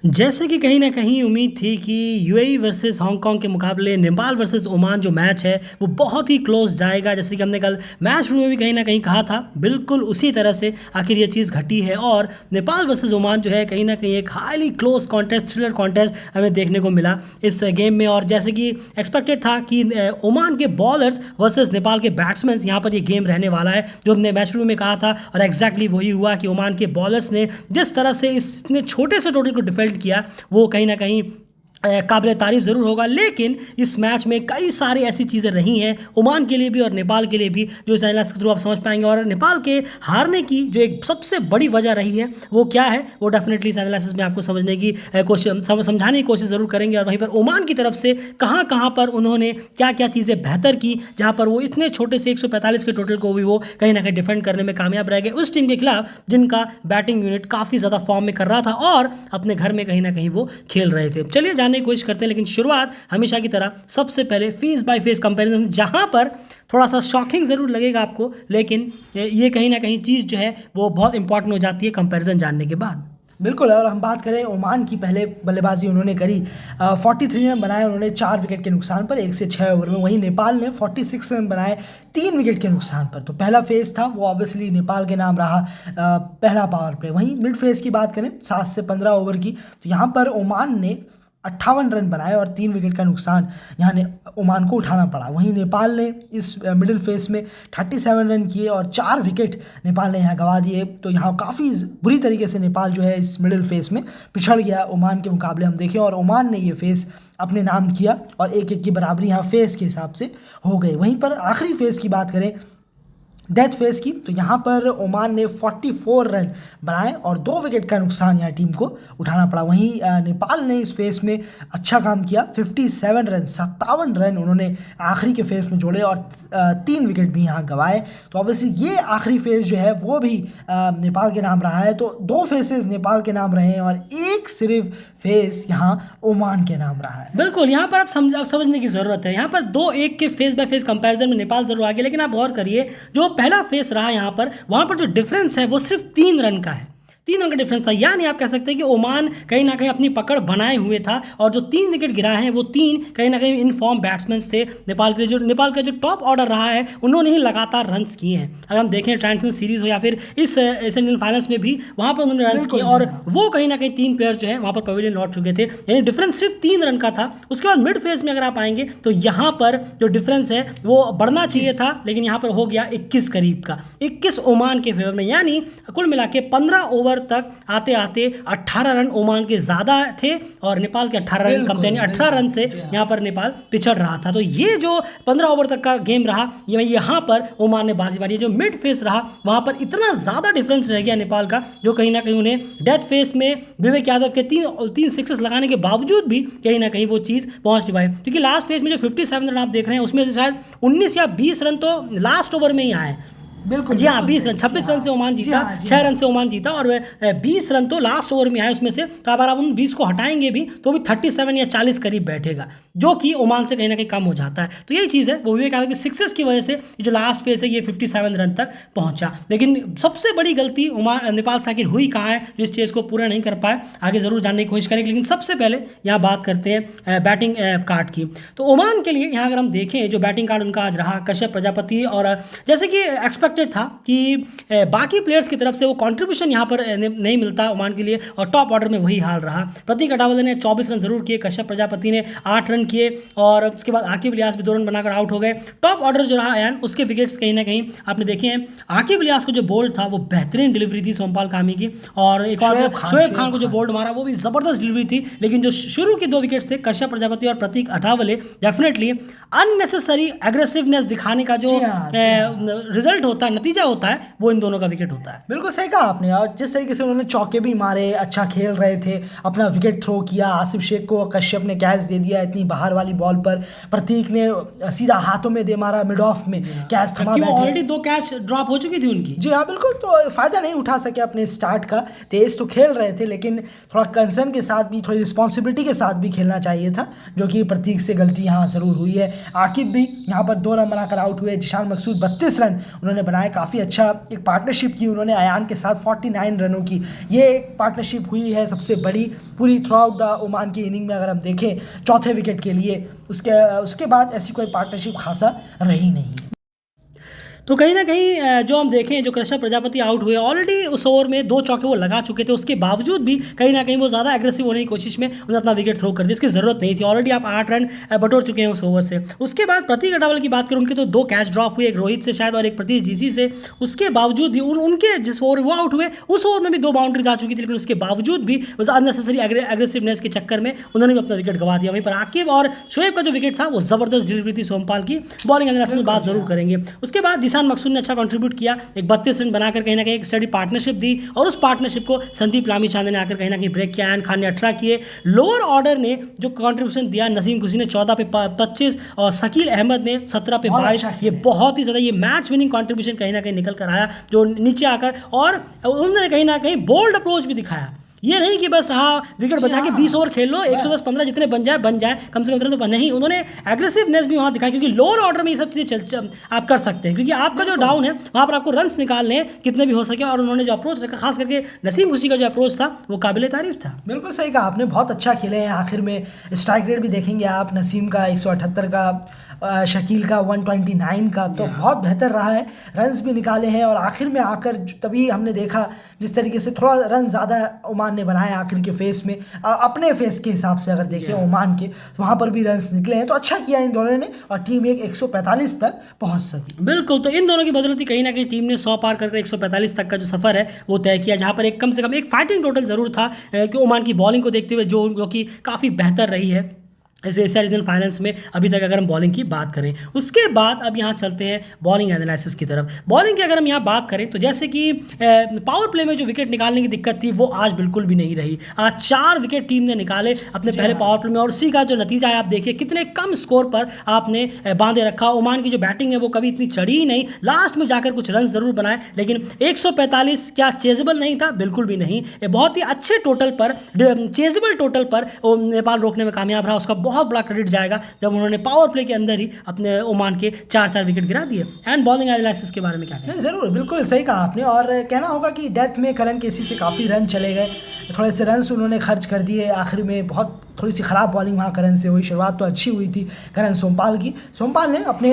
जैसे कि कहीं न कहीं उम्मीद थी कि यूएई वर्सेस हांगकांग के मुकाबले नेपाल वर्सेस ओमान जो मैच है, वो बहुत ही क्लोज़ जाएगा। जैसे कि हमने कल मैच शुरू में भी कहीं न कहीं कहा था, बिल्कुल उसी तरह से आखिर ये चीज़ घटी है और नेपाल वर्सेस ओमान जो है कहीं न कहीं एक highly close contest, thriller contest हमें देखने को मिला इस गेम में। और जैसे कि एक्सपेक्टेड था कि ओमान के बॉलर्स वर्सेस नेपाल के बैट्समैन, यहाँ पर ये गेम रहने वाला है, जो हमने मैच शुरू में कहा था। और एग्जैक्टली वही हुआ कि ओमान के बॉलर्स ने जिस तरह से इसने छोटे से टोटल को डिफेंड किया, वो कहीं ना कहीं काबिल तारीफ ज़रूर होगा। लेकिन इस मैच में कई सारी ऐसी चीज़ें रही हैं ओमान के लिए भी और नेपाल के लिए भी, जो इस एनालिसिस के थ्रू आप समझ पाएंगे। और नेपाल के हारने की जो एक सबसे बड़ी वजह रही है वो क्या है, वो डेफिनेटली इस एनालिसिस में आपको समझने की कोशिश, समझाने की कोशिश ज़रूर करेंगे। और वहीं पर ओमान की तरफ से कहाँ कहाँ पर उन्होंने क्या क्या चीज़ें बेहतर की, जहाँ पर वो इतने छोटे से 145 के टोटल को भी वो कहीं ना कहीं डिफेंड करने में कामयाब रह गए उस टीम के खिलाफ जिनका बैटिंग यूनिट काफ़ी ज़्यादा फॉर्म में कर रहा था और अपने घर में कहीं ना कहीं वो खेल रहे थे। चलिए जानने की कोशिश करते हैं, लेकिन शुरुआत हमेशा की तरह सबसे पहले फेस बाय फेस कंपैरिजन, जहां पर थोड़ा सा शॉकिंग ज़रूर लगेगा आपको, लेकिन ये कहीं ना कहीं चीज़ जो है वो बहुत इंपॉर्टेंट हो जाती है कंपैरिजन जानने के बाद। बिल्कुल। और हम बात करें ओमान की, पहले बल्लेबाजी उन्होंने करी, 43 रन बनाए उन्होंने 4 विकेट के नुकसान पर 1 से 6 ओवर में। वहीं नेपाल ने 46 रन बनाए 3 विकेट के नुकसान पर। तो पहला फेज था वो ऑब्वियसली नेपाल के नाम रहा, पहला पावर प्ले। वहीं मिड फेज की बात करें 7 से 15 ओवर की, तो यहाँ पर ओमान ने 58 रन बनाए और 3 विकेट का नुकसान यहाँ ने ओमान को उठाना पड़ा। वहीं नेपाल ने इस मिडिल फेस में 37 रन किए और 4 विकेट नेपाल ने यहाँ गंवा दिए। तो यहाँ काफ़ी बुरी तरीके से नेपाल जो है इस मिडिल फेस में पिछड़ गया ओमान के मुकाबले हम देखें, और ओमान ने ये फेस अपने नाम किया और 1-1 की बराबरी यहाँ फेस के हिसाब से हो गई। वहीं पर आखिरी फेस की बात करें डेथ फेस की, तो यहाँ पर ओमान ने 44 रन बनाए और 2 विकेट का नुकसान यहाँ टीम को उठाना पड़ा। वहीं नेपाल ने इस फेस में अच्छा काम किया, 57 रन उन्होंने आखिरी के फेस में जोड़े और 3 विकेट भी यहाँ गंवाए। तो ऑब्वियसली ये आखिरी फेस जो है वो भी नेपाल के नाम रहा है। तो 2 फेसेस नेपाल के नाम रहे हैं और एक सिर्फ फेस यहाँ ओमान के नाम रहा है। बिल्कुल, यहाँ पर आप समझने की ज़रूरत है। यहाँ पर 2-1 के फेस बाय फेस कंपैरिजन में नेपाल जरूर आगे, लेकिन आप गौर करिए जो पहला फेस रहा यहाँ पर, वहाँ पर जो डिफरेंस है वो सिर्फ 3 रन का है। 3 रन का डिफरेंस था, यानी आप कह सकते हैं कि ओमान कहीं ना कहीं अपनी पकड़ बनाए हुए था और जो 3 विकेट गिराए हैं वो 3 कहीं ना कहीं इन फॉर्म बैट्समैन थे नेपाल के। जो नेपाल का जो टॉप ऑर्डर रहा है उन्होंने ही लगातार रन्स किए हैं। अगर हम देखें ट्रांजिशन सीरीज हो या फिर इस एशियन फाइनल्स में भी वहाँ पर उन्होंने रन्स किए और वो कहीं ना कहीं 3 प्लेयर जो है वहाँ पर पवेलियन लौट चुके थे, यानी डिफरेंस सिर्फ 3 रन का था। उसके बाद मिड फेज में अगर आप आएंगे तो यहाँ पर जो डिफरेंस है वो बढ़ना चाहिए था, लेकिन यहाँ पर हो गया 21 करीब का, 21 ओमान के फेवर में। यानी कुल मिला के 15 ओवर तक आते 18 रन ओमान के ज़्यादा थे और नेपाल के 18 रन कम थे, यानी 18 रन से यहाँ पर नेपाल पिछड़ रहा था। तो ये जो 15 ओवर तक का गेम रहा, ये यहाँ पर ओमान ने बाजी मारी। जो मिड फेस रहा वहाँ पर इतना ज़्यादा डिफरेंस रह गया नेपाल का, जो कहीं ना कहीं उन्हें डेथ फेस में विवेक यादव के 3 सिक्सेस लगाने के बावजूद भी कहीं ना कहीं वो चीज़ पहुँच नहीं पाई। क्योंकि लास्ट फेज में जो 57 रन आप देख रहे हैं उसमें से शायद 19 या 20 रन तो लास्ट ओवर में ही आए। बिल्कुल जी हाँ, 20 रन, 26 रन से ओमान जीता, 6 रन से ओमान जीता और 20 रन तो लास्ट ओवर में आए उसमें से। तो अगर आप उन 20 को हटाएंगे भी तो भी 37 या 40 करीब बैठेगा, जो कि ओमान से कहीं ना कहीं कम हो जाता है। तो यही चीज़ है, वो विवेक यादव की सिक्सेस की वजह से जो लास्ट फेज है ये 57 रन तक पहुंचा। लेकिन सबसे बड़ी गलती नेपाल से आखिर हुई कहाँ है, जो इस चीज़ को पूरा नहीं कर पाए, आगे ज़रूर जानने की कोशिश करेंगे। लेकिन सबसे पहले यहाँ बात करते हैं बैटिंग कार्ड की। तो ओमान के लिए यहाँ अगर हम देखें जो बैटिंग कार्ड उनका आज रहा, कश्यप प्रजापति, और जैसे कि एक्सपेक्टेड था कि बाकी प्लेयर्स की तरफ से वो कंट्रीब्यूशन यहाँ पर नहीं मिलता ओमान के लिए, और टॉप ऑर्डर में वही हाल रहा। प्रतीक अठावले ने 24 रन जरूर किए, कश्यप प्रजापति ने 8 रन किए और उसके बाद आकिब इलियास भी 2 रन बनाकर आउट हो गए। टॉप ऑर्डर जो रहा यान उसके विकेट्स कहीं ना कहीं आपने देखे हैं। आकिब इलियास को जो बोल्ड था वो बेहतरीन डिलीवरी थी सोमपाल कामी की, और एक और शोएब खान को जो बोल्ड मारा वो भी जबरदस्त डिलीवरी थी। लेकिन जो शुरू के 2 विकेट्स थे कश्यप प्रजापति और प्रतीक अठावले, डेफिनेटली अननेसेसरी एग्रेसिवनेस दिखाने का जो रिजल्ट होता है, नतीजा होता है, वो इन दोनों का विकेट होता है। बिल्कुल सही कहा आपने। और जिस तरीके से उन्होंने चौके भी मारे, अच्छा खेल रहे थे, अपना विकेट थ्रो किया, आसिफ शेख को कश्यप ने कैच दे दिया इतनी बाहर वाली बॉल पर, प्रतीक ने सीधा हाथों में दे मारा मिड ऑफ में, कैच थमा बैठे। ऑलरेडी 2 कैच ड्रॉप हो चुकी थी उनकी। जी हाँ बिल्कुल, तो फायदा नहीं उठा सके अपने स्टार्ट का। तेज तो खेल रहे थे लेकिन थोड़ा कंसर्न के साथ भी, थोड़ी रिस्पॉन्सिबिलिटी के साथ भी खेलना चाहिए था, जो कि प्रतीक से गलती यहाँ ज़रूर हुई है। आकिब भी यहाँ पर 2 रन बनाकर आउट हुए। जिशान मकसूद 32 रन उन्होंने बनाए, काफ़ी अच्छा एक पार्टनरशिप की उन्होंने अयान के साथ 49 रनों की। ये एक पार्टनरशिप हुई है सबसे बड़ी पूरी थ्रू आउट द ओमान की इनिंग में अगर हम देखें चौथे विकेट के लिए। उसके बाद ऐसी कोई पार्टनरशिप खासा रही नहीं। तो कहीं ना कहीं जो हम देखें जो कृष्णा प्रजापति आउट हुए ऑलरेडी उस ओवर में 2 चौके वो लगा चुके थे, उसके बावजूद भी कहीं ना कहीं वो ज़्यादा एग्रेसिव होने की कोशिश में उन्होंने अपना विकेट थ्रो कर दिया। इसकी ज़रूरत नहीं थी, ऑलरेडी आप 8 रन बटोर चुके हैं उस ओवर से। उसके बाद प्रतीक अडावल की बात करें, उनके तो 2 कैच ड्रॉप हुए, एक रोहित से शायद और एक प्रतीश जीसी से। उसके बावजूद भी उनके जिस ओवर वो आउट हुए उस ओवर में भी 2 बाउंड्रीज आ चुकी थी, लेकिन उसके बावजूद भी उस अननेसेसरी एग्रेसिवनेस के चक्कर में उन्होंने भी अपना विकेट गंवा दिया। वहीं पर आकिब और शोएब का जो विकेट था वो जबरदस्त डिलीवरी थी सोमपाल की। बॉलिंग एनालिसिस में बात जरूर करेंगे। उसके बाद दिशान मकसूद ने अच्छा कंट्रीब्यूट किया, एक 32 रन बनाकर कहीं ना कहीं एक स्टडी पार्टनरशिप दी, और उस पार्टनरशिप को संदीप लामीछाने ने आकर कहीं ना कहीं ब्रेक किया। आयन खान ने 18 किए। लोअर ऑर्डर ने जो कंट्रीब्यूशन दिया, नसीम खुशी ने 14 पे 25 और शकील अहमद ने 17 पे 22, ये बहुत ही ज़्यादा ये मैच विनिंग कंट्रीब्यूशन कहीं ना कहीं निकल कर आया जो नीचे आकर, और उन्होंने कहीं ना कहीं बोल्ड अप्रोच भी दिखाया। ये नहीं कि बस विकेट बचा के 20 ओवर खेल लो, 110-15 जितने बन जाए कम से कम उतने तो नहीं। उन्होंने एग्रेसिवनेस भी वहाँ दिखाई, क्योंकि लोअर ऑर्डर में ये सब चीज़ें आप कर सकते हैं, क्योंकि आपका जो डाउन है वहाँ पर आपको रन्स निकालने हैं कितने भी हो सके। और उन्होंने जो अप्रोच रखा, खास करके नसीम खुशी का जो अप्रोच था वो काबिल तारीफ था। बिल्कुल सही कहा आपने, बहुत अच्छा खेले हैं। आखिर में स्ट्राइक रेट भी देखेंगे आप, नसीम का 178 का, शकील का 129 का, तो बहुत बेहतर रहा है। रन्स भी निकाले हैं, और आखिर में आकर तभी हमने देखा जिस तरीके से थोड़ा रन ज़्यादा ओमान ने बनाए आखिर के फेस में, अपने फेस के हिसाब से अगर देखें ओमान के, तो वहाँ पर भी रन्स निकले हैं। तो अच्छा किया इन दोनों ने, और टीम 145 तक पहुँच सकी। बिल्कुल, तो इन दोनों की बदौलत कहीं ना कहीं टीम ने 100 पार करके 145 तक का जो सफ़र है वो तय किया, जहाँ पर एक कम से कम एक फाइटिंग टोटल ज़रूर था कि ओमान की बॉलिंग को देखते हुए जो कि काफ़ी बेहतर रही है ऐसे एशिया रीजनल फाइनल्स में अभी तक अगर हम बॉलिंग की बात करें। उसके बाद अब यहाँ चलते हैं बॉलिंग एनालिसिस की तरफ। बॉलिंग की अगर हम यहाँ बात करें तो जैसे कि पावर प्ले में जो विकेट निकालने की दिक्कत थी वो आज बिल्कुल भी नहीं रही। आज 4 विकेट टीम ने निकाले अपने पहले पावर प्ले में, और उसी का जो नतीजा है आप देखिए कितने कम स्कोर पर आपने बांधे रखा। ओमान की जो बैटिंग है वो कभी इतनी चढ़ी ही नहीं, लास्ट में जाकर कुछ रन जरूर बनाए, लेकिन 145 क्या चेजेबल नहीं था? बिल्कुल भी नहीं। बहुत ही अच्छे टोटल पर, चेजेबल टोटल पर नेपाल रोकने में कामयाब रहा। उसका बहुत बड़ा क्रेडिट जाएगा जब उन्होंने पावर प्ले के अंदर ही अपने ओमान के 4 विकेट गिरा दिए। एंड बॉलिंग एनालिसिस के बारे में क्या कहना? ज़रूर, बिल्कुल सही कहा आपने, और कहना होगा कि डेथ में करण केसी से काफ़ी रन चले गए, थोड़े से रन्स उन्होंने खर्च कर दिए आखिर में। बहुत थोड़ी सी ख़राब बॉलिंग वहाँ करण से हुई। शुरुआत तो अच्छी हुई थी करण सोमपाल की। सोमपाल ने अपने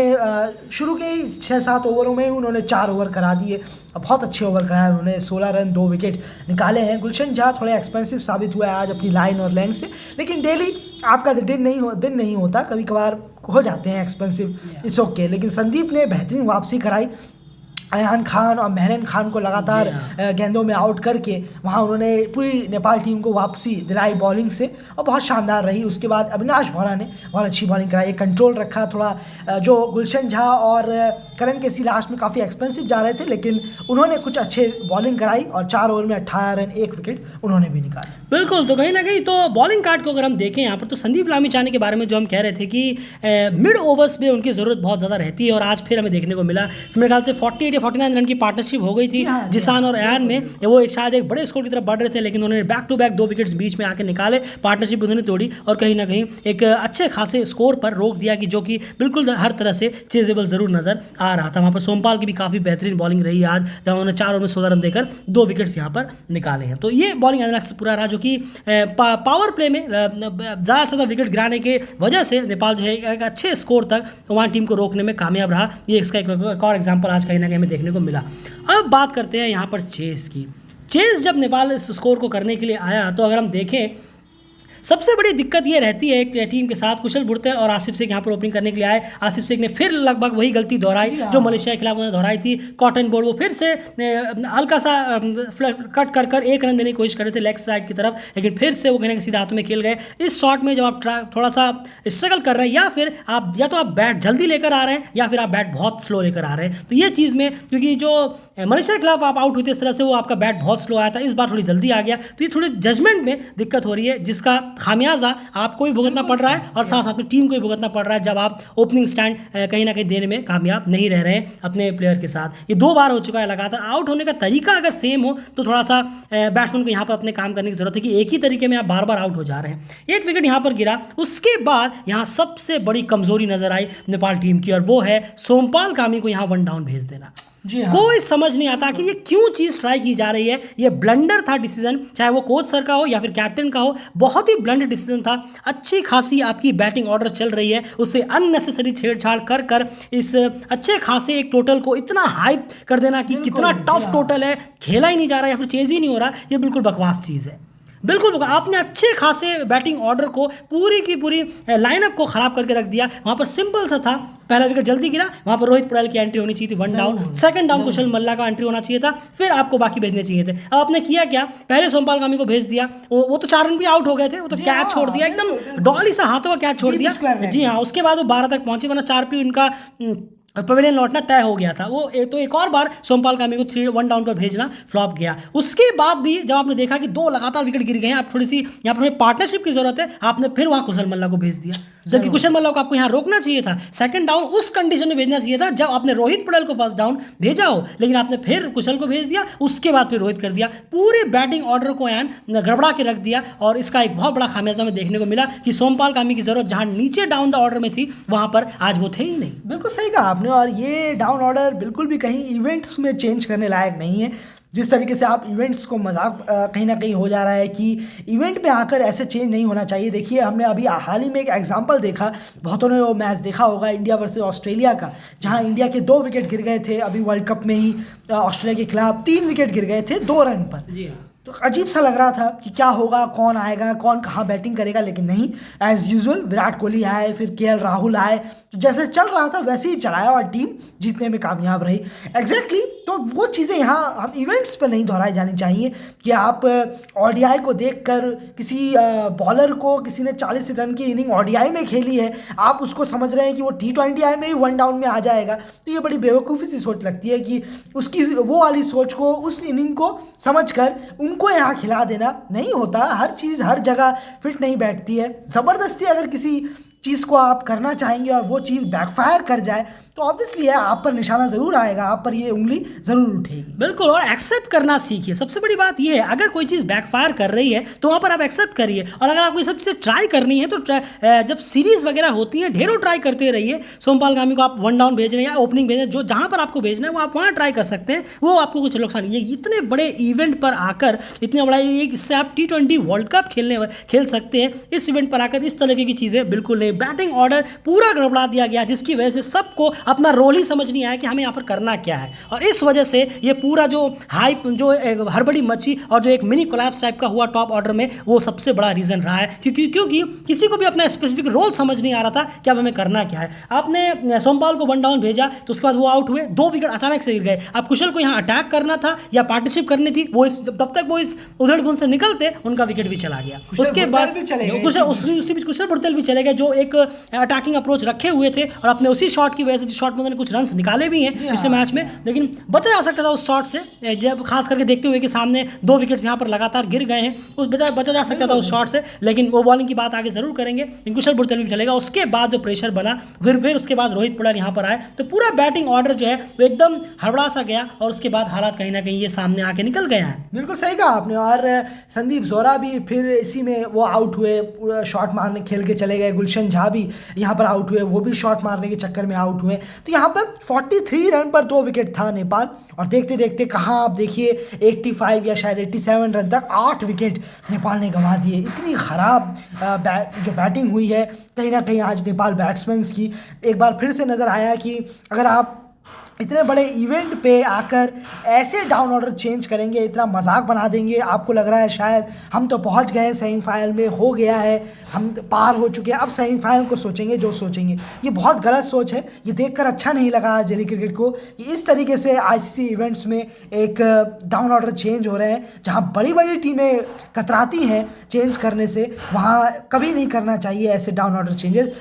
शुरू के ही 6-7 ओवरों में ही उन्होंने 4 ओवर करा दिए। बहुत अच्छे ओवर कराए उन्होंने, 16 रन 2 विकेट निकाले हैं। गुलशन झा थोड़े एक्सपेंसिव साबित हुआ है आज अपनी लाइन और लेंथ से, लेकिन डेली आपका दिन नहीं होता, कभी कभार हो जाते हैं एक्सपेंसिव, इट्स ओके। लेकिन संदीप ने बेहतरीन वापसी कराई। अयान खान और मेहरन खान को लगातार गेंदों में आउट करके वहाँ उन्होंने पूरी नेपाल टीम को वापसी दिलाई बॉलिंग से, और बहुत शानदार रही। उसके बाद अविनाश बोहरा ने बहुत अच्छी बॉलिंग कराई, कंट्रोल रखा थोड़ा। जो गुलशन झा और करण केसी लास्ट में काफ़ी एक्सपेंसिव जा रहे थे, लेकिन उन्होंने कुछ अच्छे बॉलिंग कराई, और 4 ओवर में 18 रन 1 विकेट उन्होंने भी निकाले। बिल्कुल, तो कहीं ना कहीं तो बॉलिंग कार्ड को अगर हम देखें यहाँ पर, तो संदीप लामीछाने के बारे में जो हम कह रहे थे कि मिड ओवर्स में उनकी ज़रूरत बहुत ज़्यादा रहती है, और आज फिर हमें देखने को मिला। मेरे ख्याल से 48 या 49 रन की पार्टनरशिप हो गई थी जिसान और अयान में। वो एक शायद एक बड़े स्कोर की तरफ बढ़ रहे थे, लेकिन उन्होंने बैक टू बैक 2 विकेट्स बीच में आके निकाले, पार्टनरशिप उन्होंने तोड़ी, और कहीं ना कहीं एक अच्छे खासे स्कोर पर रोक दिया कि जो कि बिल्कुल हर तरह से चेजेबल ज़रूर नज़र आ रहा था। वहाँ पर सोमपाल की भी काफ़ी बेहतरीन बॉलिंग रही आज, जब उन्होंने 4 ओवर में 16 रन देकर 2 विकेट्स यहाँ पर निकाले हैं। तो ये बॉलिंग एनालिसिस पूरा रहा, जो कि पावर प्ले में ज़्यादा से ज़्यादा विकेट गिराने के वजह से नेपाल जो है एक अच्छे स्कोर तक वहाँ टीम को रोकने में कामयाब रहा। ये इसका एक और एग्जाम्पल आज कहीं ना कहीं हमें देखने को मिला। अब बात करते हैं यहाँ पर चेस की। चेस जब नेपाल इस स्कोर को करने के लिए आया, तो अगर हम देखें सबसे बड़ी दिक्कत ये रहती है एक टीम के साथ, कुशल बुर्ते और आसिफ शेख यहाँ पर ओपनिंग करने के लिए आए। आसिफ शेख ने फिर लगभग वही गलती दोहराई जो मलेशिया के खिलाफ उन्होंने दोहराई थी। कॉटन बॉल वो फिर से हल्का सा कट कर 1 रन देने की कोशिश कर रहे थे लेग साइड की तरफ, लेकिन फिर से वो कहीं सीधा हाथों में खेल गए। इस शॉट में जब आप थोड़ा सा स्ट्रगल कर रहे हैं, या तो आप बैट जल्दी लेकर आ रहे हैं, या फिर आप बैट बहुत स्लो लेकर आ रहे हैं, तो ये चीज़ में, क्योंकि जो मलेशिया के खिलाफ आप आउट हुए थे इस तरह से, वो आपका बैट बहुत स्लो आया था, इस बार थोड़ी जल्दी आ गया, तो ये थोड़ी जजमेंट में दिक्कत हो रही है, जिसका खामियाजा आपको भी भुगतना पड़ रहा है और साथ साथ में टीम को भी भुगतना पड़ रहा है, जब आप ओपनिंग स्टैंड कहीं ना कहीं देने में कामयाब नहीं रह रहे हैं अपने प्लेयर के साथ। ये 2 बार हो चुका है लगातार। आउट होने का तरीका अगर सेम हो तो थोड़ा सा बैट्समैन को यहाँ पर अपने काम करने की जरूरत है कि एक ही तरीके में आप बार बार आउट हो जा रहे हैं। 1 विकेट यहाँ पर गिरा। उसके बाद यहाँ सबसे बड़ी कमजोरी नजर आई नेपाल टीम की, और वो है सोमपाल कामी को यहाँ 1 डाउन भेज देना। जी हाँ। कोई समझ नहीं आता कि ये क्यों चीज़ ट्राई की जा रही है। ये ब्लंडर था डिसीजन, चाहे वो कोच सर का हो या फिर कैप्टन का हो, बहुत ही ब्लंडर डिसीजन था। अच्छी खासी आपकी बैटिंग ऑर्डर चल रही है, उससे अननेसेसरी छेड़छाड़ कर कर इस अच्छे खासे एक टोटल को इतना हाइप कर देना कि कितना टफ टोटल है, खेला ही नहीं जा रहा या फिर चेज ही नहीं हो रहा, ये बिल्कुल बकवास चीज़ है। बिल्कुल आपने अच्छे खासे बैटिंग ऑर्डर को पूरी की पूरी लाइनअप को खराब करके रख दिया। वहाँ पर सिंपल सा था, पहला विकेट जल्दी गिरा, वहाँ पर रोहित पटेल की एंट्री होनी चाहिए थी 1 डाउन, सेकंड डाउन कुशल मल्ला का एंट्री होना चाहिए था, फिर आपको बाकी भेजने चाहिए थे। अब आपने किया क्या, पहले सोमपाल गामी को भेज दिया, वो तो 4 रन भी आउट हो गए थे, वो तो कैच छोड़ दिया, एकदम डॉली सा हाथों का कैच छोड़ दिया। जी हाँ, उसके बाद वो 12 तक पहुंचे, वरना 4 पे इनका पवेलियन लौटना तय हो गया था। वो तो एक और बार सोमपाल गामी को 1 डाउन पर भेजना फ्लॉप गया। उसके बाद भी जब आपने देखा कि 2 लगातार विकेट गिर गए हैं, आप थोड़ी सी यहाँ पर पार्टनरशिप की जरूरत है, आपने फिर वहाँ कुशल मल्ला को भेज दिया, जबकि कुशल मल्ला को आपको यहाँ रोकना चाहिए था। सेकंड डाउन उस कंडीशन में भेजना चाहिए था जब आपने रोहित पटेल को फर्स्ट डाउन भेजा हो, लेकिन आपने फिर कुशल को भेज दिया, उसके बाद फिर रोहित कर दिया। पूरे बैटिंग ऑर्डर को यान गड़बड़ा के रख दिया, और इसका एक बहुत बड़ा खामियाजा हमें देखने को मिला कि सोमपाल गामी की जरूरत जहाँ नीचे डाउन द ऑर्डर में थी, वहाँ पर आज वो थे ही नहीं। बिल्कुल सही कहा आपने, और ये डाउन ऑर्डर बिल्कुल भी कहीं इवेंट्स में चेंज करने लायक नहीं है। जिस तरीके से आप इवेंट्स को मजाक कहीं ना कहीं हो जा रहा है कि इवेंट में आकर ऐसे चेंज नहीं होना चाहिए। देखिए, हमने अभी हाल ही में एक एग्जांपल देखा, बहुतों ने वो मैच देखा होगा, इंडिया वर्सेस ऑस्ट्रेलिया का, जहां इंडिया के 2 विकेट गिर गए थे अभी वर्ल्ड कप में ही। ऑस्ट्रेलिया के खिलाफ 3 विकेट गिर गए थे 2 रन पर। जी हाँ, तो अजीब सा लग रहा था कि क्या होगा, कौन आएगा, कौन कहाँ बैटिंग करेगा, लेकिन नहीं, एज यूजुअल विराट कोहली आए, फिर केएल राहुल आए, तो जैसे चल रहा था वैसे ही चलाया और टीम जीतने में कामयाब रही। एग्जैक्टली तो वो चीज़ें यहाँ हम इवेंट्स पर नहीं दोहराई जानी चाहिए कि आप ओडीआई को देखकर किसी बॉलर को, किसी ने 40 रन की इनिंग ओडीआई में खेली है, आप उसको समझ रहे हैं कि वो T20 में ही 1 डाउन में आ जाएगा। तो ये बड़ी बेवकूफ़ी सी सोच लगती है कि उसकी वो वाली सोच को, उस इनिंग को समझकर उनको यहाँ खिला देना नहीं होता। हर चीज़ हर जगह फिट नहीं बैठती है। ज़बरदस्ती अगर किसी चीज़ को आप करना चाहेंगे और वो चीज़ बैकफायर कर जाए तो ऑब्वियसली है आप पर निशाना ज़रूर आएगा, आप पर ये उंगली ज़रूर उठेगी। बिल्कुल, और एक्सेप्ट करना सीखिए। सबसे बड़ी बात ये है, अगर कोई चीज़ बैकफायर कर रही है तो वहाँ पर आप एक्सेप्ट करिए, और अगर आपको ये सब चीज़ें ट्राई करनी है तो जब सीरीज़ वगैरह होती है ढेरों ट्राई करते रहिए। सोमपाल गामी को आप 1 डाउन भेज रहे हैं या ओपनिंग भेज रहे हैं, जो जहाँ पर आपको भेजना है वो आप वहाँ ट्राई कर सकते हैं, वो आपको कुछ नुकसान। ये इतने बड़े इवेंट पर आकर, इतने बड़ा इससे आप T20 वर्ल्ड कप खेल सकते हैं, इस इवेंट पर आकर इस तरीके की चीज़ें बिल्कुल नहीं। बैटिंग ऑर्डर पूरा गड़बड़ा दिया गया, जिसकी वजह से सबको अपना रोल ही समझ नहीं आया कि हमें यहाँ पर करना क्या है, और इस वजह से ये पूरा जो हाइप, जो हड़बड़ी मची और जो एक मिनी कोलैप्स टाइप का हुआ टॉप ऑर्डर में, वो सबसे बड़ा रीज़न रहा है। क्योंकि किसी को भी अपना स्पेसिफिक रोल समझ नहीं आ रहा था कि अब हमें करना क्या है। आपने सोमपाल को 1 डाउन भेजा तो उसके बाद वो आउट हुए, 2 विकेट अचानक से गिर गए। अब कुशल को यहाँ अटैक करना था या पार्टनरशिप करनी थी, वो तब तक वो इस उधेड़ बुन से निकलते, उनका विकेट भी चला गया। उसके बाद उसी बीच कुशल बुटतेल भी चले गए, जो एक अटैकिंग अप्रोच रखे हुए थे, और अपने उसी शॉट की वजह से, शॉट में उन्होंने कुछ रन निकाले भी हैं पिछले मैच में, लेकिन बचा जा सकता था उस शॉट से। जब खास करके देखते हुए कि सामने 2 विकेट्स यहाँ पर लगातार गिर गए हैं, उस बचा जा सकता था उस शॉट से। लेकिन वो बॉलिंग की बात आगे जरूर करेंगे, कुशल बुटतेल भी चलेगा। उसके बाद जो प्रेशर बना, फिर उसके बाद रोहित पटेल यहाँ पर आए, तो पूरा बैटिंग ऑर्डर जो है वो एकदम हड़बड़ा सा गया, और उसके बाद हालात कहीं ना कहीं ये सामने आके निकल गया है। बिल्कुल सही कहा आपने, और संदीप जोरा भी फिर इसी में वो आउट हुए, शॉट मारने खेल के चले गए। गुलशन झा भी यहाँ पर आउट हुए, वो भी शॉट मारने के चक्कर में आउट हुए। तो यहाँ पर 43 रन पर 2 विकेट था नेपाल, और देखते देखते कहाँ आप देखिए 85 या शायद 87 रन तक 8 विकेट नेपाल ने गंवा दिए। इतनी ख़राब जो बैटिंग हुई है कहीं ना कहीं आज नेपाल बैट्समैन्स की। एक बार फिर से नज़र आया कि अगर आप इतने बड़े इवेंट पे आकर ऐसे डाउन ऑर्डर चेंज करेंगे, इतना मजाक बना देंगे, आपको लग रहा है शायद हम तो पहुंच गए सेमीफाइनल में, हो गया है, हम पार हो चुके हैं, अब सेमीफाइनल को सोचेंगे जो सोचेंगे। ये बहुत गलत सोच है। ये देखकर अच्छा नहीं लगा जेली क्रिकेट को कि इस तरीके से आईसीसी इवेंट्स में एक डाउन ऑर्डर चेंज हो रहे हैं। जहाँ बड़ी बड़ी टीमें कतराती हैं चेंज करने से, वहाँ कभी नहीं करना चाहिए ऐसे डाउन ऑर्डर चेंजेस।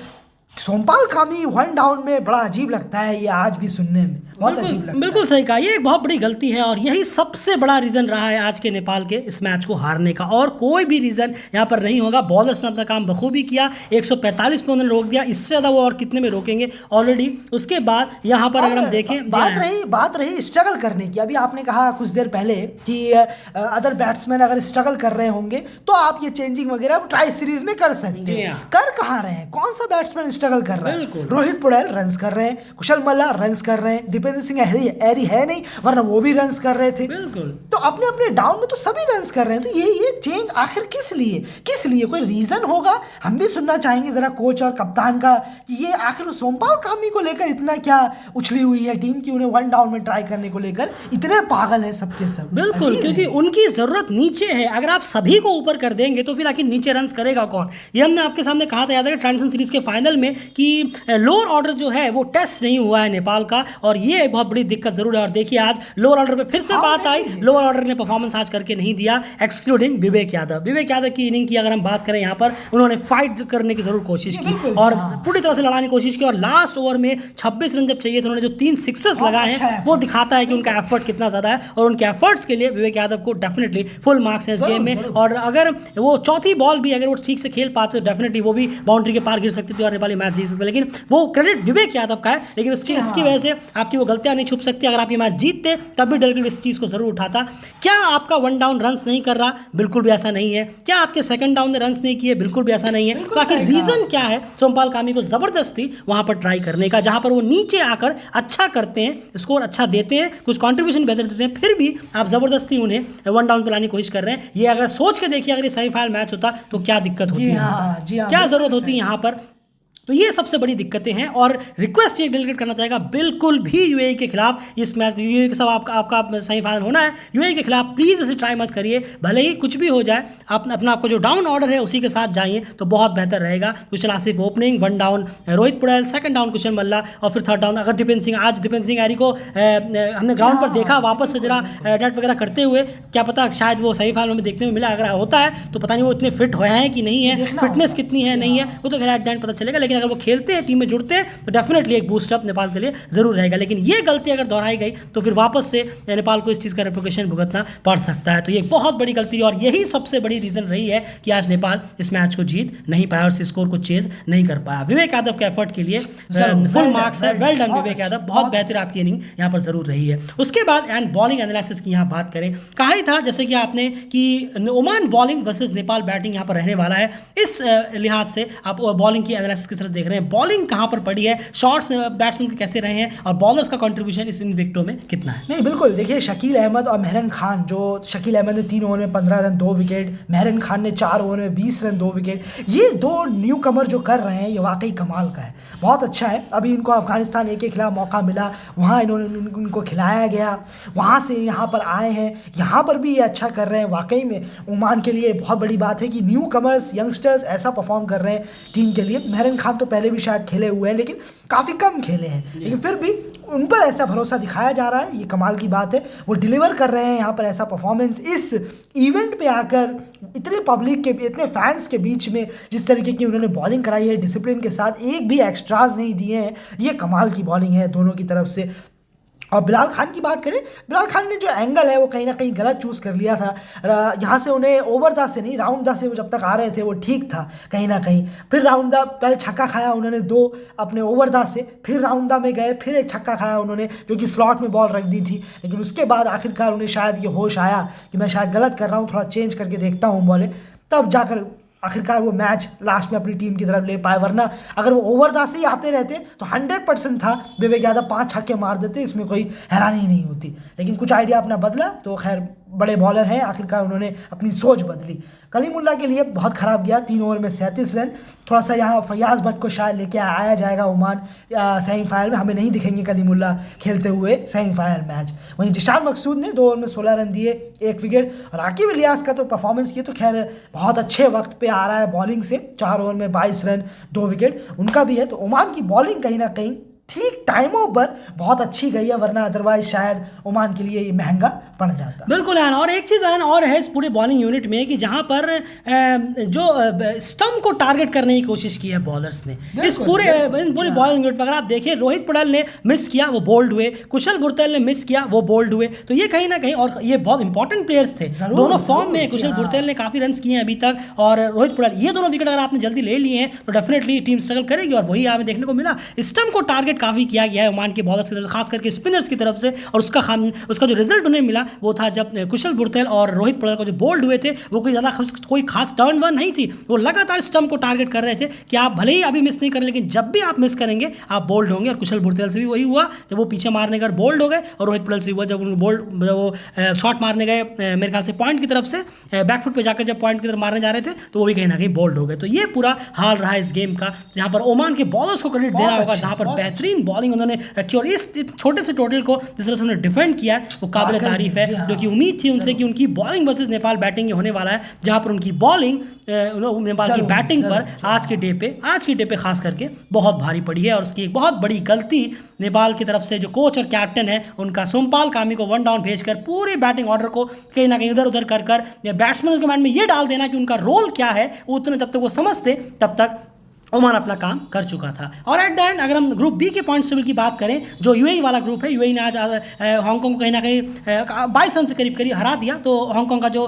सोमपाल गामी 1 डाउन में बड़ा अजीब लगता है ये, आज भी सुनने में बहुत अजीब लगता है। बिल्कुल सही कहा, ये एक बहुत बड़ी गलती है, और यही सबसे बड़ा रीज़न रहा है आज के नेपाल के इस मैच को हारने का, और कोई भी रीज़न यहाँ पर नहीं होगा। बॉलर्स ने अपना काम बखूबी किया, 145 पे उन्होंने रोक दिया, इससे ज़्यादा वो और कितने में रोकेंगे ऑलरेडी। उसके बाद यहाँ पर अगर हम देखें, बात रही स्ट्रगल करने की। अभी आपने कहा कुछ देर पहले कि अदर बैट्समैन अगर स्ट्रगल कर रहे होंगे तो आप ये चेंजिंग वगैरह ट्राई सीरीज में कर सकते हैं। कर कहाँ रहे हैं? कौन सा बैट्समैन स्ट्रगल कर रहा है। बिल्कुल। रोहित पौडेल रन्स कर रहे हैं, कुशल मल्ला रन्स कर रहे हैं, दीपेंद्र सिंह एरी है नहीं, वरना वो भी रन्स कर रहे थे। बिल्कुल। तो अपने अपने डाउन में तो सभी रन्स कर रहे हैं। तो ये चेंज आखिर किस लिए कोई रीजन होगा? हम भी सुनना चाहेंगे जरा कोच और कप्तान का कि ये आखिर सोमपाल कामी को लेकर इतना क्या उछली हुई है टीम की, उन्हें वन डाउन में ट्राई करने को लेकर इतने पागल है सबके सब। बिल्कुल, क्योंकि उनकी जरूरत नीचे है। अगर आप सभी को ऊपर कर देंगे तो फिर आखिर नीचे रन्स करेगा कौन? ये हमने आपके सामने कहा था, याद है ट्रांजिशन सीरीज के फाइनल में, कि लोअर ऑर्डर जो है वो टेस्ट नहीं हुआ है नेपाल का, और ये बहुत बड़ी दिक्कत जरूर है। और देखिए आज लोअर ऑर्डर पे फिर से बात आई, लोअर ऑर्डर ने परफॉर्मेंस आज करके नहीं दिया, एक्सक्लूडिंग विवेक यादव की इनिंग की अगर हम बात करें, यहाँ पर उन्होंने फाइट करने की जरूर कोशिश की और पूरी तरह से लड़ाने की कोशिश की, और लास्ट ओवर में 26 रन जब चाहिए तो उन्होंने जो 3 सिक्सेस लगाए हैं वो दिखाता है कि उनका एफर्ट कितना ज्यादा है, और उनके एफर्ट्स के लिए विवेक यादव को डेफिनेटली फुल मार्क्स है इस गेम में। और अगर वो चौथी बॉल भी अगर वो ठीक से खेल पाते तो डेफिनेटली वो भी बाउंड्री के पार गिर सकती थी और नेपाली मैच जीत सकते, लेकिन वो क्रेडिट विवेक यादव का है। लेकिन इसकी वजह से आपकी वो गलतियां नहीं छुप सकती। अगर आप ये मैच जीतते तब भी डेलगिल इस चीज को जरूर उठाता। क्या आपका वन डाउन रन्स नहीं कर रहा? बिल्कुल भी ऐसा नहीं है। क्या आपके सेकंड डाउन ने रन्स नहीं किए? बिल्कुल भी ऐसा नहीं है। तो आखिर रीजन क्या है सोमपाल कामी को जबरदस्ती वहां पर ट्राई करने का, जहां पर वो नीचे आकर अच्छा करते हैं, स्कोर अच्छा देते हैं, कुछ कंट्रीब्यूशन बेहतर देते हैं, फिर भी आप जबरदस्ती उन्हें वन डाउन पर लाने की कोशिश कर रहे हैं। ये अगर सोच के देखिए, अगर ये सेमीफाइनल मैच होता तो क्या दिक्कत होती है, क्या जरूरत होती है यहाँ पर। तो ये सबसे बड़ी दिक्कतें हैं। और रिक्वेस्ट ये डेलीगेट करना चाहेगा, बिल्कुल भी यूएई के खिलाफ इस मैच, यूएई के सब आपका सेमीफाइनल होना है, यूएई के खिलाफ प्लीज़ इसे ट्राई मत करिए। भले ही कुछ भी हो जाए, अपना आपको जो डाउन ऑर्डर है उसी के साथ जाइए तो बहुत बेहतर रहेगा। Kushal Asif opening, one down Rohit Paudel, second down Kushal Malla, और फिर थर्ड डाउन अगर दीपेंद्र सिंह, आज दीपेंद्र सिंह एरी को हमने ग्राउंड पर देखा वापस से जरा नेट वगैरह करते हुए, क्या पता शायद वो सेमीफाइनल में देखने में मिला। अगर होता है तो पता नहीं वो इतने फिट हुए हैं कि नहीं है, फिटनेस कितनी है नहीं है, वो तो खैर एट द एंड पता चलेगा। लेकिन अगर वो खेलते हैं, टीम में जुड़ते हैं, तो डेफिनेटली एक बूस्टअप नेपाल के लिए जरूर रहेगा। लेकिन ये गलती अगर दोहराई गई तो फिर वापस से नेपाल को इस चीज़ का रेपुटेशन भुगतना पड़ सकता है। तो ये बहुत बड़ी गलती है, और यही सबसे बड़ी रीजन रही है कि आज नेपाल इस मैच को जीत नहीं पाया और स्कोर को चेज नहीं कर पाया। विवेक यादव के एफर्ट के लिए फुल मार्क्स है, वेल डन विवेक यादव, बहुत बेहतर आपकी इनिंग यहाँ पर जरूर रही है। उसके बाद एंड बॉलिंग एनालिसिस की यहाँ बात करें, कहा ही था जैसे कि आपने कि Oman bowling versus Nepal batting यहाँ पर रहने वाला है। इस लिहाज से आप बॉलिंग की एनालिसिस की तरफ देख रहे हैं, बॉलिंग कहाँ पर पड़ी है, शॉट्स बैट्समैन के कैसे रहे हैं, और बॉलर्स का कंट्रीब्यूशन इस इन विकेटों में कितना है। नहीं बिल्कुल, देखिए शकील अहमद और मेहरन खान, जो शकील अहमद ने 3 ओवर में 15 रन 2 विकेट, मेहरन खान ने 4 ओवर में 20 रन 2 विकेट, ये 2 न्यू कमर जो कर रहे हैं ये वाकई कमाल का है, बहुत अच्छा है। अभी इनको अफगानिस्तान ए के खिलाफ मौका मिला, वहाँ इन्होंने उनको खिलाया गया, वहाँ से यहाँ पर आए हैं, यहाँ पर भी ये अच्छा कर रहे हैं। वाकई में ओमान के लिए बहुत बड़ी बात है कि न्यू कमर्स यंगस्टर्स ऐसा परफॉर्म कर रहे हैं टीम के लिए। मेहरन खान तो पहले भी शायद खेले हुए हैं, लेकिन काफ़ी कम खेले हैं, लेकिन फिर भी उन पर ऐसा भरोसा दिखाया जा रहा है, ये कमाल की बात है। वो डिलीवर कर रहे हैं यहाँ पर ऐसा परफॉर्मेंस इस इवेंट पे आकर, इतने पब्लिक के, इतने फैंस के बीच में जिस तरीके की उन्होंने बॉलिंग कराई है डिसिप्लिन के साथ, एक भी एक्स्ट्राज नहीं दिए हैं, ये कमाल की बॉलिंग है दोनों की तरफ से। और बिलाल खान की बात करें, बिलाल खान ने जो एंगल है वो कहीं ना कहीं गलत चूज़ कर लिया था। यहाँ से उन्हें ओवर दा से नहीं, राउंड दा से वो जब तक आ रहे थे वो ठीक था कहीं ना कहीं। फिर राउंड दा, पहले छक्का खाया उन्होंने 2 अपने ओवर दा से, फिर राउंड दा में गए, फिर एक छक्का खाया उन्होंने जो कि स्लॉट में बॉल रख दी थी। लेकिन उसके बाद आखिरकार उन्हें शायद ये होश आया कि मैं शायद गलत कर रहा हूँ, थोड़ा चेंज करके देखता हूँ बॉलें, तब जाकर आखिरकार वो मैच लास्ट में अपनी टीम की तरफ ले पाए। वरना अगर वो ओवरदास से ही आते रहते तो 100% था विवेक यादव 5 छक्के मार देते, इसमें कोई हैरानी ही नहीं होती। लेकिन कुछ आइडिया अपना बदला, तो खैर बड़े बॉलर हैं, आखिरकार उन्होंने अपनी सोच बदली। कलीमुल्ला के लिए बहुत ख़राब गया, 3 ओवर में 37 रन। थोड़ा सा यहाँ फयाज भट्ट को शायद लेके आया जाएगा ओमान सेमीफाइनल में, हमें नहीं दिखेंगे कलीमुल्ला खेलते हुए सेमीफाइनल मैच। वहीं जिशान मकसूद ने 2 ओवर में 16 रन दिए, 1 विकेट। और राकिब इलियास का तो परफॉर्मेंस किया तो खैर बहुत अच्छे वक्त पे आ रहा है बॉलिंग से, 4 ओवर में 22 रन 2 विकेट उनका भी है। तो ओमान की बॉलिंग कहीं ना कहीं ठीक टाइमों पर बहुत अच्छी गई है, वरना अदरवाइज शायद ओमान के लिए ये महंगा पड़ जाता। बिल्कुल है। और एक चीज़ और है इस पूरे बॉलिंग यूनिट में कि जहां पर जो स्टंप को टारगेट करने की कोशिश की है बॉलर्स ने इस पूरे बॉलिंग यूनिट में। अगर आप देखिए, रोहित पौडेल ने मिस किया, वो बोल्ड हुए, कुशल बुरतेल ने मिस किया, वो बोल्ड हुए। तो ये कहीं ना कहीं, और ये बहुत इंपॉर्टेंट प्लेयर्स थे, दोनों फॉर्म में। कुशल बुरतेल ने काफ़ी रन किए हैं अभी तक, और रोहित पौडेल, ये दोनों विकेट अगर आपने जल्दी ले लिए हैं तो डेफिनेटली टीम स्ट्रगल करेगी। और वही हमें देखने को मिला, स्टंप को टारगेट काफ़ी किया गया है ओमान के बॉलर्स की तरफ से, खास करके स्पिनर्स की तरफ से, और उसका जो रिजल्ट उन्हें मिला गया वो था जब कुशल बुरतेल और रोहित पटेल को जो बोल्ड हुए थे वो कोई खास टर्न वन नहीं थी, वो लगातार स्टंप को टारगेट कर रहे थे कि आप भले ही अभी मिस नहीं करें लेकिन जब भी आप मिस करेंगे आप बोल्ड होंगे। और कुशल बुरतेल से भी वही हुआ जब वो पीछे मारने गए बोल्ड हो गए, और रोहित पटेल से हुआ जब वो शॉट मारने गए मेरे ख्याल से पॉइंट की तरफ से बैकफुट पे जाकर जब पॉइंट की तरफ मारने जा रहे थे तो वो भी कहीं ना कहीं बोल्ड हो गए। तो ये पूरा हाल रहा इस गेम का, जहाँ पर ओमान के बॉलर्स को क्रेडिट देना होगा, जहाँ पर बेहतरीन बॉलिंग उन्होंने की और इस छोटे से टोटल को जिस तरह से उन्होंने डिफेंड किया है वो काबिल तारीफ है, क्योंकि उम्मीद थी उनसे कि उनकी बॉलिंग वर्सेस नेपाल बैटिंग होने वाला है, जहाँ पर उनकी बॉलिंग नेपाल की बैटिंग पर आज के डे पे खास करके बहुत भारी पड़ी है। और उसकी एक बहुत बड़ी गलती नेपाल की तरफ से जो कोच और कैप्टन है उनका सोमपाल कामी को 1 डाउन भेजकर पूरे बैटिंग ऑर्डर को कहीं ना कहीं उधर उधर कर बैट्समैन के माइंड में ये डाल देना कि उनका रोल क्या है, उतने जब तक वो समझते तब तक ओमान अपना काम कर चुका था। और एट द एंड अगर हम ग्रुप बी के पॉइंट्स टेबल की बात करें, जो यूएई वाला ग्रुप है, यूएई ने आज हांगकांग को कहीं ना कहीं 22 रन से करीब हरा दिया। तो हांगकांग का जो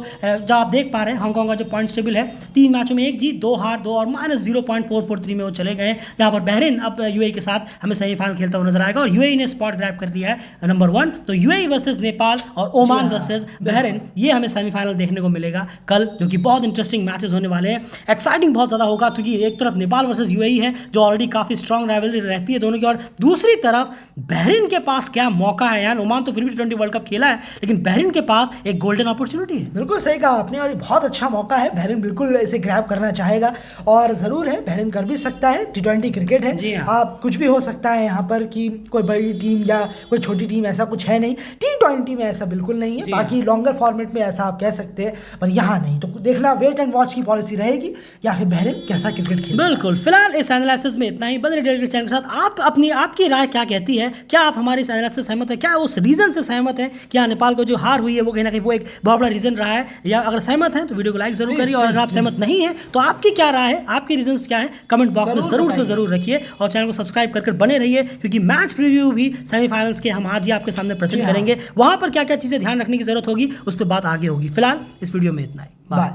आप देख पा रहे हैं हांगकांग का जो पॉइंट्स टेबल है 3 मैचों में 1 जीत 2 हार 2 और -0.443 में वो चले गए हैं, जहाँ पर बहरीन अब यूएई के साथ हमें सेमीफाइनल खेलता हुआ नजर आएगा और यूएई ने स्पॉट ग्रैब कर लिया है नंबर 1। तो यूएई वर्सेज नेपाल और ओमान वर्सेज बहरीन, ये हमें सेमीफाइनल देखने को मिलेगा कल, जो कि बहुत इंटरेस्टिंग मैचेस होने वाले हैं। एक्साइटिंग बहुत ज़्यादा होगा क्योंकि एक तरफ नेपाल वर्सेज यूएई है जो ऑलरेडी काफी स्ट्रांग राइवलरी रहती है दोनों की, और दूसरी तरफ बहरीन के पास क्या मौका है यार। ओमान तो फिर भी T20 वर्ल्ड कप खेला है लेकिन बहरीन के पास एक गोल्डन अपॉर्चुनिटी है। बिल्कुल सही कहा आपने, और बहुत अच्छा मौका है, बहरीन बिल्कुल इसे ग्रैब करना चाहेगा और ज़रूर है, बहरीन कर भी सकता है। T20 क्रिकेट है जी हाँ। आप कुछ भी हो सकता है यहाँ पर कि कोई बड़ी टीम या कोई छोटी टीम, ऐसा कुछ है नहीं। T20 में ऐसा बिल्कुल नहीं है, बाकी लॉन्गर फॉर्मेट में ऐसा आप कह सकते हैं, पर यहाँ नहीं। तो देखना वेट एंड वॉच की पॉलिसी रहेगी या फिर बहरीन कैसा क्रिकेट खेले। बिल्कुल, फिलहाल इस एनालिसिस में इतना ही। बने रहिए चैनल के साथ। आप आपकी राय क्या कहती है? क्या आप हमारे इस एनालिसिस से सहमत है? क्या उस रीजन से सहमत है कि नेपाल को जो हार हुई है वो कहीं ना कहीं वो एक बहुत बड़ा रीजन रहा है? या अगर सहमत हैं तो वीडियो को लाइक जरूर करिए, और अगर आप सहमत नहीं है तो आपकी क्या राय है, आपके रीजन क्या है, कमेंट बॉक्स में जरूर से जरूर रखिए और चैनल को सब्सक्राइब करके बने रहिए, क्योंकि मैच प्रीव्यू भी सेमीफाइनल्स के हम आज ही आपके सामने प्रेजेंट करेंगे। वहां पर क्या क्या चीजें ध्यान रखने की जरूरत होगी उस पर बात आगे होगी। फिलहाल इस वीडियो में इतना ही, बाय।